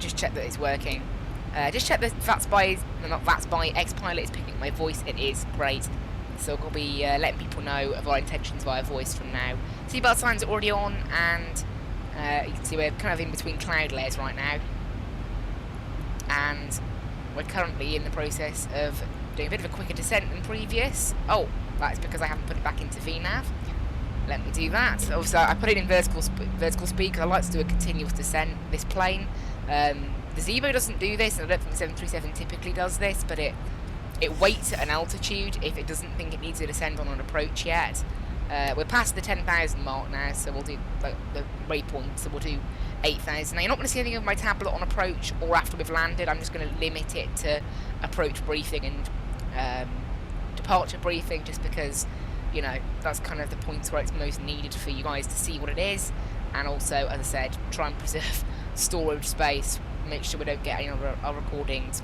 Speaker 1: Just check that it's working. Just check that VATS by X-Pilot is picking up my voice. It is great. So we'll be letting people know of our intentions via voice from now. Seatbelt signs are already on, and you can see we're kind of in between cloud layers right now. And we're currently in the process of doing a bit of a quicker descent than previous. Oh, that's because I haven't put it back into VNav. Let me do that. Also, I put it in vertical speed because I like to do a continuous descent. This plane, the Zibo doesn't do this, and I don't think the 737 typically does this, but it waits at an altitude if it doesn't think it needs to descend on an approach yet. We're past the 10,000 mark now, so we'll do the waypoint, so we'll do 8,000. Now, you're not going to see anything of my tablet on approach or after we've landed. I'm just going to limit it to approach briefing and departure briefing, just because, you know, that's kind of the points where it's most needed for you guys to see what it is. And also, as I said, try and preserve storage space, make sure we don't get any of our recordings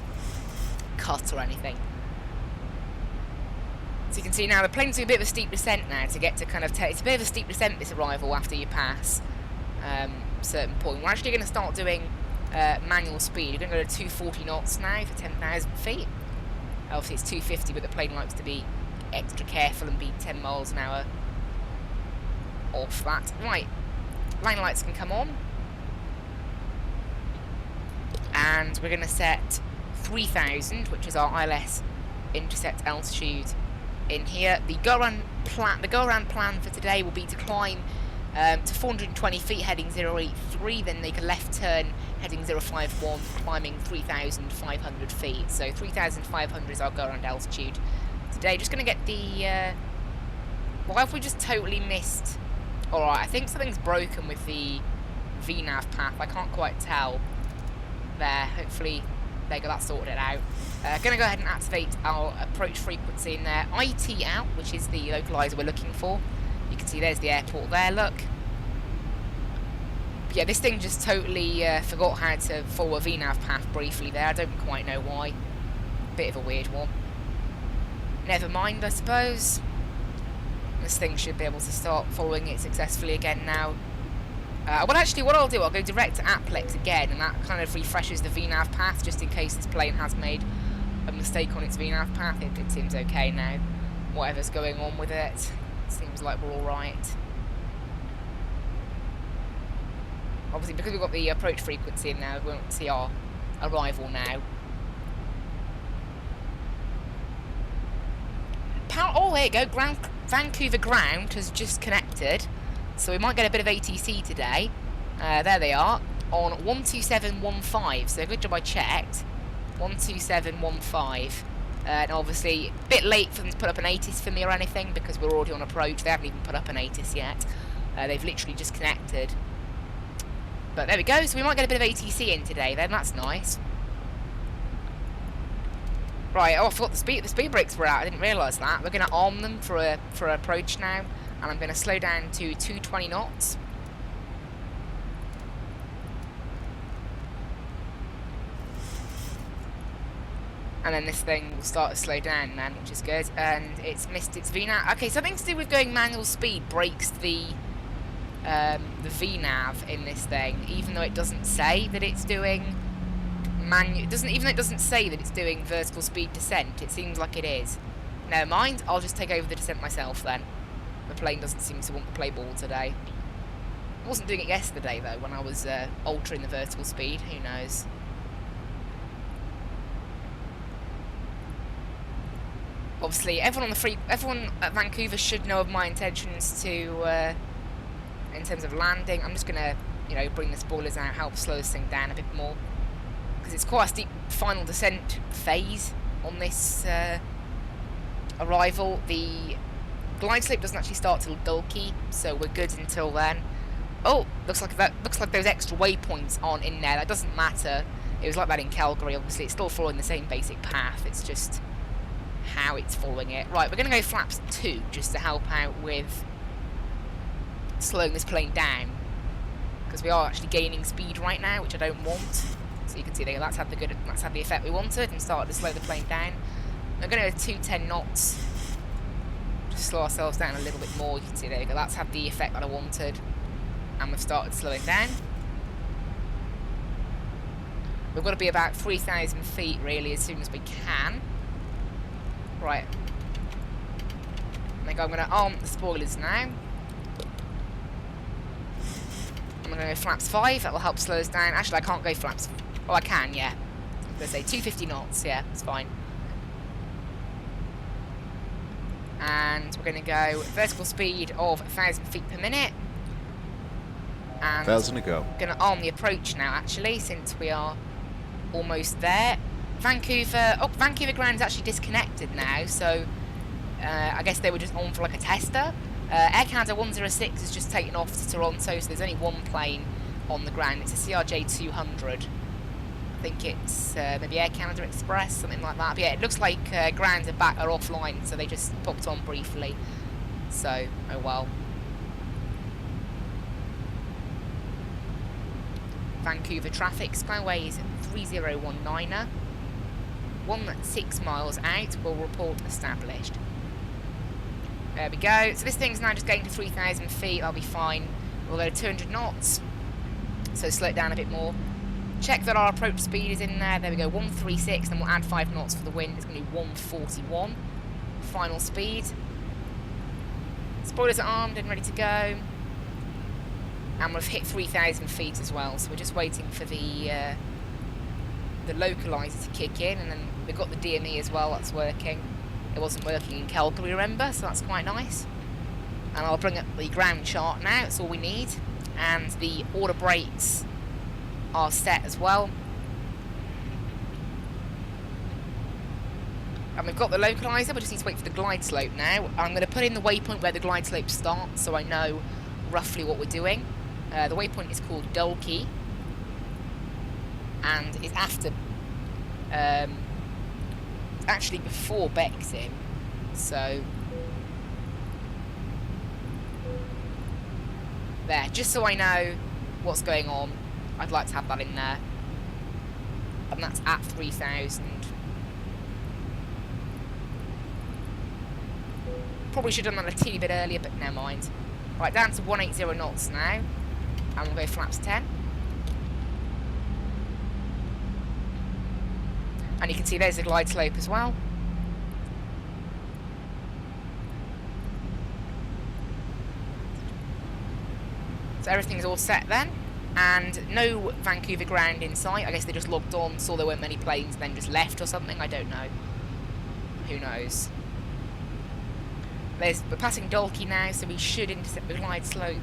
Speaker 1: cut or anything. So you can see now the plane's doing a bit of a steep descent now to get to kind of it's a bit of a steep descent, this arrival, after you pass a certain point. We're actually going to start doing manual speed. You're going to go to 240 knots now for 10,000 feet. Obviously it's 250, but the plane likes to be extra careful and be 10 miles an hour off that. Right, line lights can come on. And we're going to set 3,000, which is our ILS intercept altitude in here. The go-around plan for today will be to climb to 420 feet heading 083, then make a left turn heading 051, climbing 3,500 feet. So 3,500 is our go-around altitude today. Just going to get the... why have we just totally missed... Alright, I think something's broken with the VNav path. I can't quite tell. There, hopefully they got that sorted out. Going to go ahead and activate our approach frequency in there. IT out, which is the localizer we're looking for. You can see there's the airport there, look. Yeah, this thing just totally forgot how to follow a VNav path briefly there. I don't quite know why. Bit of a weird one. Never mind, I suppose. This thing should be able to start following it successfully again now. Well, actually, what I'll do, I'll go direct to Applex again, and that kind of refreshes the VNav path, just in case this plane has made a mistake on its VNav path. It seems okay now. Whatever's going on with it, seems like we're all right. Obviously, because we've got the approach frequency in there, we won't see our arrival now. Oh, there you go. Vancouver ground has just connected, so we might get a bit of ATC today. There they are, on 12715, so good job I checked. 12715. And obviously, a bit late for them to put up an ATIS for me or anything, because we're already on approach. They haven't even put up an ATIS yet. They've literally just connected. But there we go, so we might get a bit of ATC in today then, that's nice. Right, oh, I forgot the speed brakes were out, I didn't realise that. We're going to arm them for approach now, and I'm going to slow down to 220 knots. And then this thing will start to slow down then, which is good. And it's missed its VNAV. Okay, something to do with going manual speed breaks the VNAV in this thing, even though it doesn't say that it's doing even though it doesn't say that it's doing vertical speed descent. It seems like it is. Never mind, I'll just take over the descent myself then. The plane doesn't seem to want to play ball today. I wasn't doing it yesterday though, when I was altering the vertical speed. Who knows? Obviously, everyone at Vancouver should know of my intentions to, in terms of landing. I'm just gonna, you know, bring the spoilers out, help slow this thing down a bit more, because it's quite a steep final descent phase on this arrival. The glide slope doesn't actually start till Dulkey, so we're good until then. Oh, looks like those extra waypoints aren't in there. That doesn't matter. It was like that in Calgary. Obviously, it's still following the same basic path. It's just how it's following it. Right, we're going to go flaps 2 just to help out with slowing this plane down, because we are actually gaining speed right now, which I don't want. So you can see there, that's had the effect we wanted and started to slow the plane down. We're going to go 210 knots, just slow ourselves down a little bit more. You can see there we go, that's had the effect that I wanted, and we've started slowing down. We've got to be about 3,000 feet really as soon as we can. Right. I'm going to arm the spoilers now. I'm going to go flaps 5. That will help slow us down. Actually, I can't go flaps. Oh, I can, yeah. I'm going to say 250 knots. Yeah, it's fine. And we're going to go vertical speed of 1,000 feet per minute. And
Speaker 3: 1,000 to go.
Speaker 1: Going to arm the approach now, actually, since we are almost there. Vancouver ground's actually disconnected now, so I guess they were just on for like a tester. Air Canada 106 has just taken off to Toronto, so there's only one plane on the ground. It's a CRJ 200. I think it's maybe Air Canada Express, something like that. But yeah, it looks like grounds are offline, so they just popped on briefly. So, oh well. Vancouver traffic, Skyway is 3019er. 6 miles out, will report established. There we go. So this thing's now just getting to 3,000 feet. I'll be fine. We'll go to 200 knots. So slow it down a bit more. Check that our approach speed is in there. There we go, 136. Then we'll add 5 knots for the wind. It's going to be 141. Final speed. Spoilers are armed and ready to go. And we've hit 3,000 feet as well. So we're just waiting for the localizer to kick in, and then we've got the DME as well. That's working. It wasn't working in Calgary, remember, so that's quite nice. And I'll bring up the ground chart now. That's all we need. And the order brakes are set as well. And we've got the localizer. We just need to wait for the glide slope now. I'm going to put in the waypoint where the glide slope starts, so I know roughly what we're doing. The waypoint is called Dulkey, and it's after, actually before Bexim, so there, just so I know what's going on, I'd like to have that in there, and that's at 3,000. Probably should have done that a teeny bit earlier, but never mind. Right, down to 180 knots now, and we'll go flaps 10. And you can see there's the glide slope as well. So everything's all set then. And no Vancouver ground in sight. I guess they just logged on, saw there weren't many planes, then just left or something. I don't know. Who knows? We're passing Dulkey now, so we should intercept the glide slope.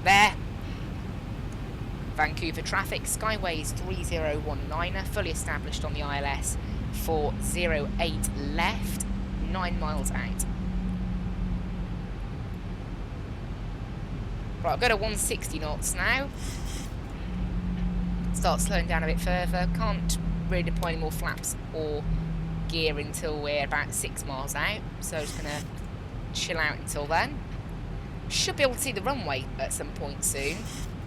Speaker 1: There. Vancouver traffic, Skyways 3019, fully established on the ILS for 08 left, 9 miles out. Right, I'll go to 160 knots now. Start slowing down a bit further. Can't really deploy any more flaps or gear until we're about 6 miles out. So just gonna chill out until then. Should be able to see the runway at some point soon.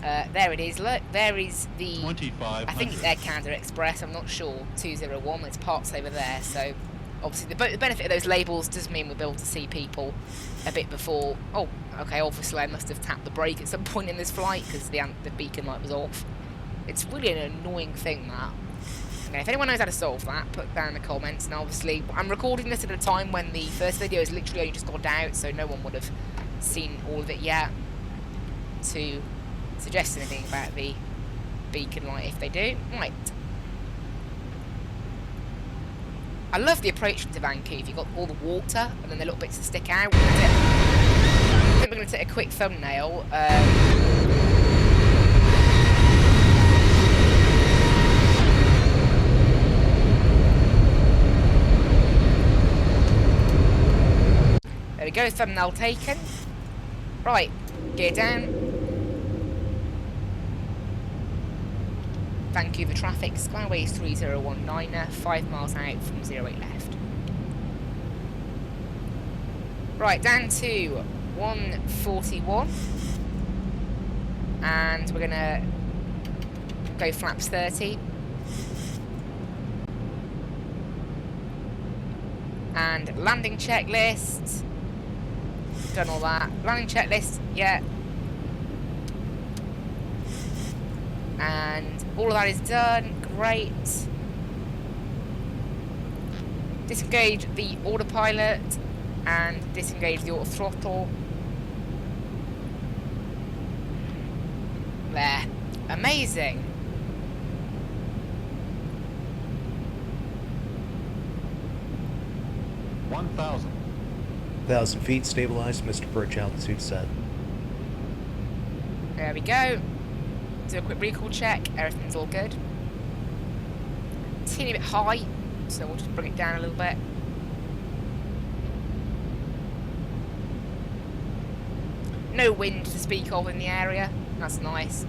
Speaker 1: There it is. Look, there is the. I think it's Air Canada Express. I'm not sure. 201. It's parked over there. So obviously the benefit of those labels does mean we'll be able to see people a bit before. Oh, okay. Obviously I must have tapped the brake at some point in this flight because the beacon light was off. It's really an annoying thing, that. Okay, if anyone knows how to solve that, put down in the comments. And obviously, I'm recording this at a time when the first video has literally only just got out, so no one would have seen all of it yet to suggest anything about the beacon light if they do. Right. I love the approach to Vancouver. You've got all the water and then the little bits that stick out. I think we're going to take a quick thumbnail. There we go, thumbnail taken. Right, gear down. Vancouver traffic, Skyways 3019, 5 miles out from 08 left. Right, down to 141. And we're gonna go flaps 30. And landing checklist. Done all that. Landing checklist, yeah. And all of that is done. Great. Disengage the autopilot and disengage the auto throttle. There. Amazing.
Speaker 3: Thousand feet stabilized, Mr. Perch altitude set.
Speaker 1: There we go. Do a quick recall check. Everything's all good. Teeny bit high, so we'll just bring it down a little bit. No wind to speak of in the area. That's nice.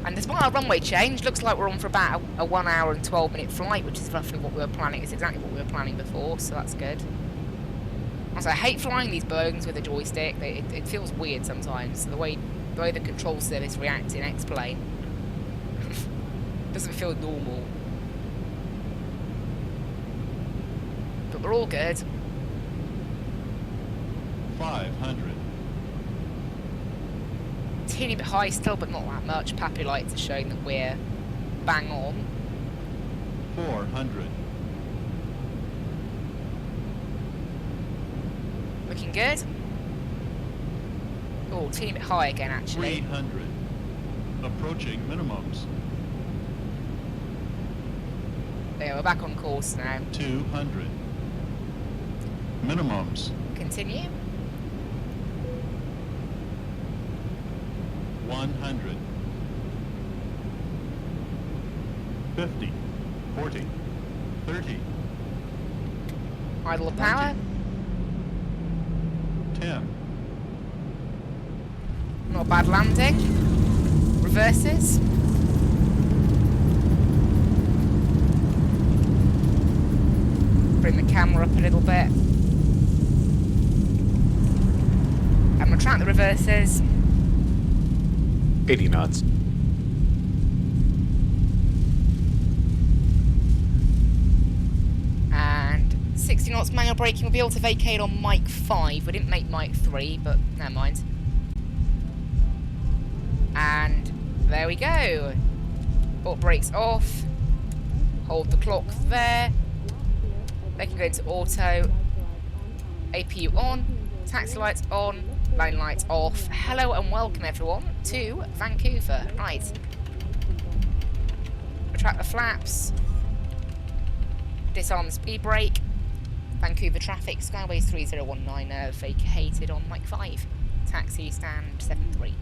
Speaker 1: And despite our runway change, looks like we're on for about a 1 hour and 12-minute flight, which is roughly what we were planning. It's exactly what we were planning before, so that's good. Also, I hate flying these Bergens with a joystick. It feels weird sometimes. The way the control service reacts in X-Plane doesn't feel normal. But we're all good.
Speaker 4: 500.
Speaker 1: Teeny bit high still, but not that much. Pappy lights are showing that we're bang on.
Speaker 4: 400.
Speaker 1: Looking good. Oh, teeny bit high again, actually.
Speaker 4: 300. Approaching minimums.
Speaker 1: There, we're back on course now.
Speaker 4: 200. Minimums.
Speaker 1: Continue.
Speaker 4: 100. 50. 40. 30.
Speaker 1: Idle of power.
Speaker 4: 10.
Speaker 1: Not a bad landing. Reverses. Bring the camera up a little bit. And we'll track the reverses.
Speaker 3: 80 knots.
Speaker 1: And 60 knots manual braking. We'll be able to vacate on Mike 5. We didn't make Mike 3, but never mind. And there we go. Auto brakes off. Hold the clock there. They can go into auto. APU on. Taxi lights on. Line lights off. Hello and welcome everyone to Vancouver. Right. Retract the flaps. Disarm the speed brake. Vancouver traffic. Skyways 3019 vacated on Mike 5. Taxi stand 73.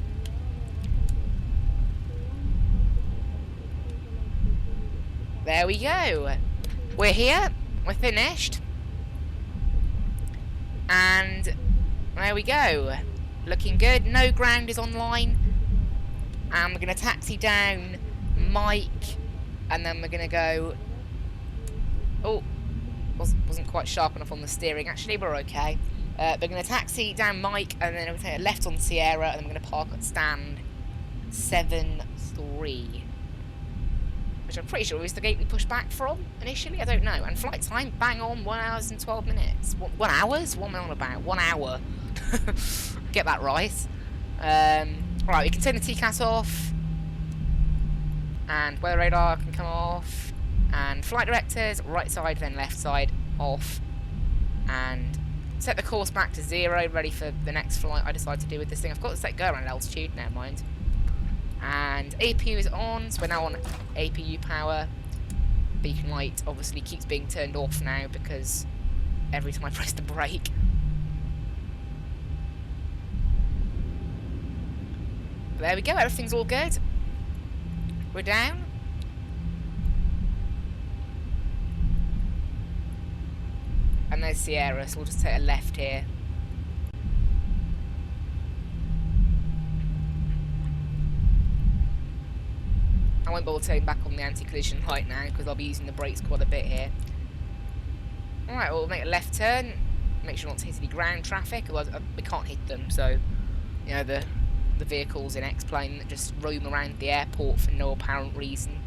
Speaker 1: there we go. We're here. We're finished. And there we go. Looking good. No ground is online. And we're going to taxi down Mike. And then we're going to go... Oh, wasn't quite sharp enough on the steering. Actually, we're okay. We're going to taxi down Mike. And then we're going to take a left on Sierra. And then we're going to park at stand 7-3. Which I'm pretty sure was the gate we pushed back from initially. I don't know. And flight time, bang on, 1 hour and 12 minutes. 1 hours? What am I on about? 1 hour. Get that right. Right, we can turn the TCAS off. And weather radar can come off. And flight directors, right side, then left side, off. And set the course back to 0, ready for the next flight I decide to do with this thing. I've got to set go around altitude, never mind. And APU is on, so we're now on APU power. Beacon light obviously keeps being turned off now because every time I press the brake. But there we go, everything's all good. We're down. And there's Sierra, so we'll just take a left here. I won't bother turning back on the anti-collision light now because I'll be using the brakes quite a bit here. Alright, we'll make a left turn. Make sure not to hit any ground traffic, otherwise we can't hit them, so you know the vehicles in X-Plane that just roam around the airport for no apparent reason.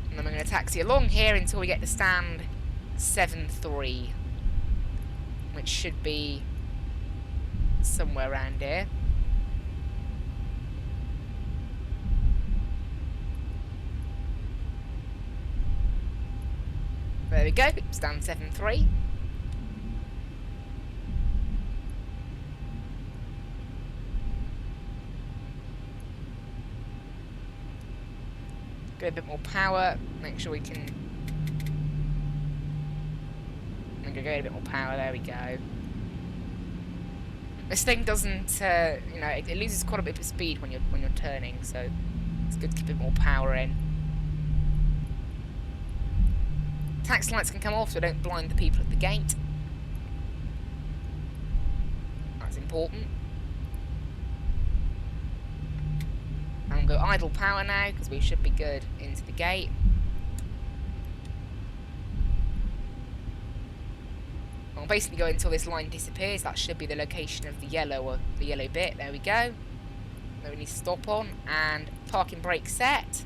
Speaker 1: And then we're going to taxi along here until we get to stand 7-3, which should be somewhere around here. There we go, stand 7-3. Get a bit more power, make sure we can... I'm going to get a bit more power, there we go. This thing doesn't, you know, it loses quite a bit of speed when you're turning, so it's good to keep a bit more power in. Taxi lights can come off so don't blind the people at the gate. That's important. I'm going to go idle power now because we should be good into the gate. I'll basically go until this line disappears. That should be the location of the yellow bit. There we go. That we need to stop on. And parking brake set.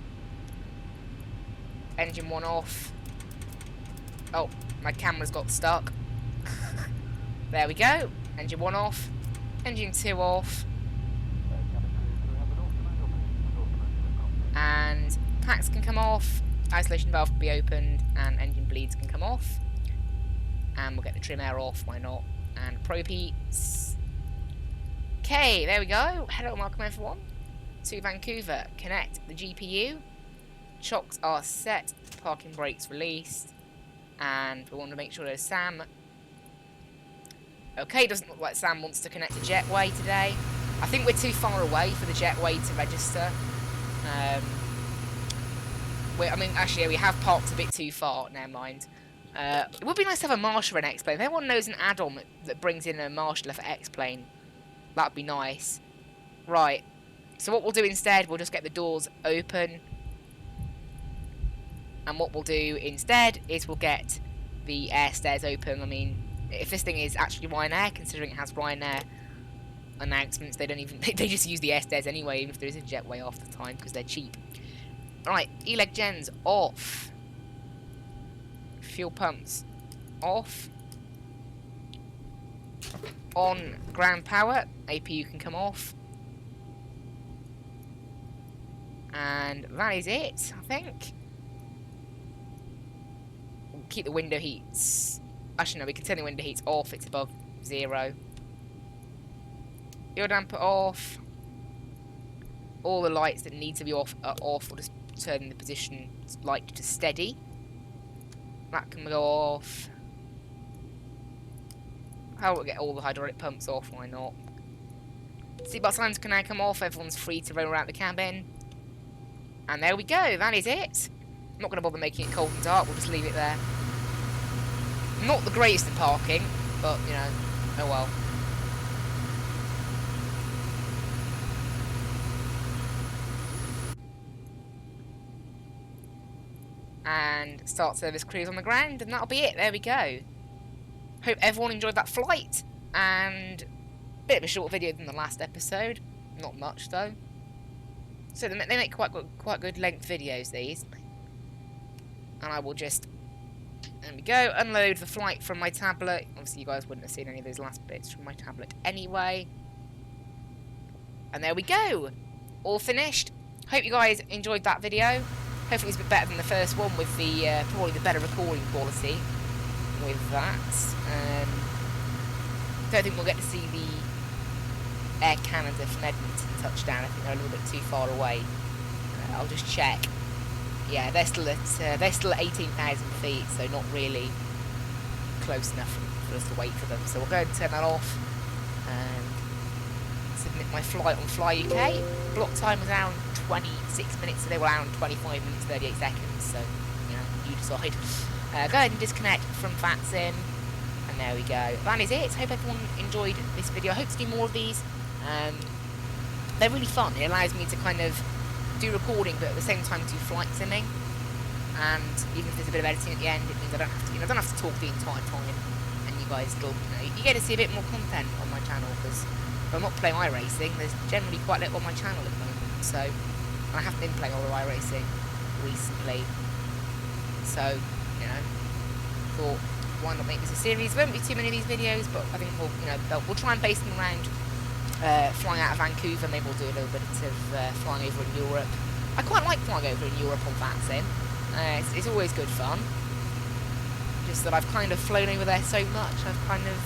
Speaker 1: Engine 1 off. Oh, my camera's got stuck. There we go. Engine 1 off. Engine 2 off. And packs can come off. Isolation valve can be opened. And engine bleeds can come off. And we'll get the trim air off, why not? And probe heats. Okay, there we go. Hello, welcome everyone to Vancouver. Connect the GPU. Chocks are set. Parking brakes released. And we want to make sure there's Sam. Okay, doesn't look like Sam wants to connect the jetway today. I think we're too far away for the jetway to register. I mean, actually, we have parked a bit too far. Never mind. It would be nice to have a marshal in X-Plane. If anyone knows an add-on that brings in a marshaller for X-Plane, that would be nice. Right. So what we'll do instead, we'll just get the doors open. And what we'll do instead is we'll get the air stairs open. I mean, if this thing is actually Ryanair, considering it has Ryanair announcements, they don't even they just use the air stairs anyway, even if there is a jetway half the time because they're cheap. Right, E-leg gens off. Fuel pumps off. On ground power, APU can come off. And that is it, I think. We'll keep the window heats. Actually, no, we can turn the window heats off. It's above 0. Fuel damper off. All the lights that need to be off are off. We'll just turn the position light to steady. That can go off. How will we get all the hydraulic pumps off? Why not? Seatbelt signs can now come off. Everyone's free to roll around the cabin. And there we go. That is it. I'm not going to bother making it cold and dark. We'll just leave it there. Not the greatest in parking, but, you know, oh well. And start service cruise on the ground, and that'll be it. There we go. Hope everyone enjoyed that flight, and a bit of a short video than the last episode. Not much though. So they make quite good length videos, these. And I will just, there we go, unload the flight from my tablet. Obviously you guys wouldn't have seen any of those last bits from my tablet anyway. And there we go. All finished. Hope you guys enjoyed that video. Hopefully it's a bit better than the first one with the probably the better recording quality with that. Don't think we'll get to see the Air Canada from Edmonton touchdown. I think they're a little bit too far away. I'll just check. Yeah, they're still at 18,000 feet, so not really close enough for us to wait for them. So we'll go ahead and turn that off and submit my flight on Fly UK. Block time was around 26 minutes, so they were around 25 minutes 38 seconds. So you know, you decide. Go ahead and disconnect from VATSIM, and there we go. That is it. Hope everyone enjoyed this video. I hope to do more of these. They're really fun. It allows me to kind of do recording, but at the same time do flight simming. And even if there's a bit of editing at the end, it means I don't have to, I don't have to talk the entire time. And you guys still, you get to see a bit more content on my channel, because if I'm not playing iRacing, there's generally quite little on my channel at the moment. So I haven't been playing all the iRacing recently. So thought, why not make this a series? There won't be too many of these videos, but I think we'll try and base them around flying out of Vancouver. Maybe we'll do a little bit of flying over in Europe. I quite like flying over in Europe on VATSIM. It's always good fun. Just that I've kind of flown over there so much, I've kind of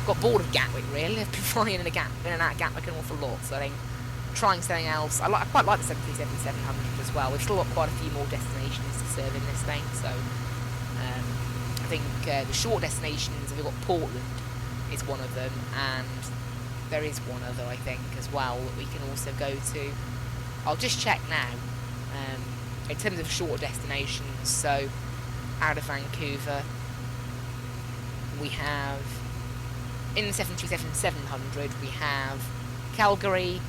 Speaker 1: got bored of Gatwick, really. I've been flying in and out of Gatwick an awful lot, so I think trying something else. I quite like the 737-700 as well. We've still got quite a few more destinations to serve in this thing, so I think the short destinations, we've got Portland is one of them, and there is one other, I think, as well, that we can also go to. I'll just check now, in terms of short destinations. So, out of Vancouver, we have, in the 737-700, we have Calgary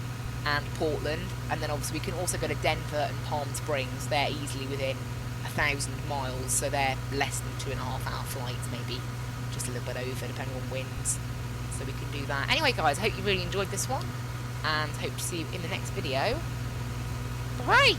Speaker 1: and Portland, and then obviously we can also go to Denver and Palm Springs. They're easily within 1,000 miles, so they're less than 2.5-hour flights, maybe just a little bit over, depending on winds. So we can do that. Anyway, guys, I hope you really enjoyed this one, and hope to see you in the next video. Bye!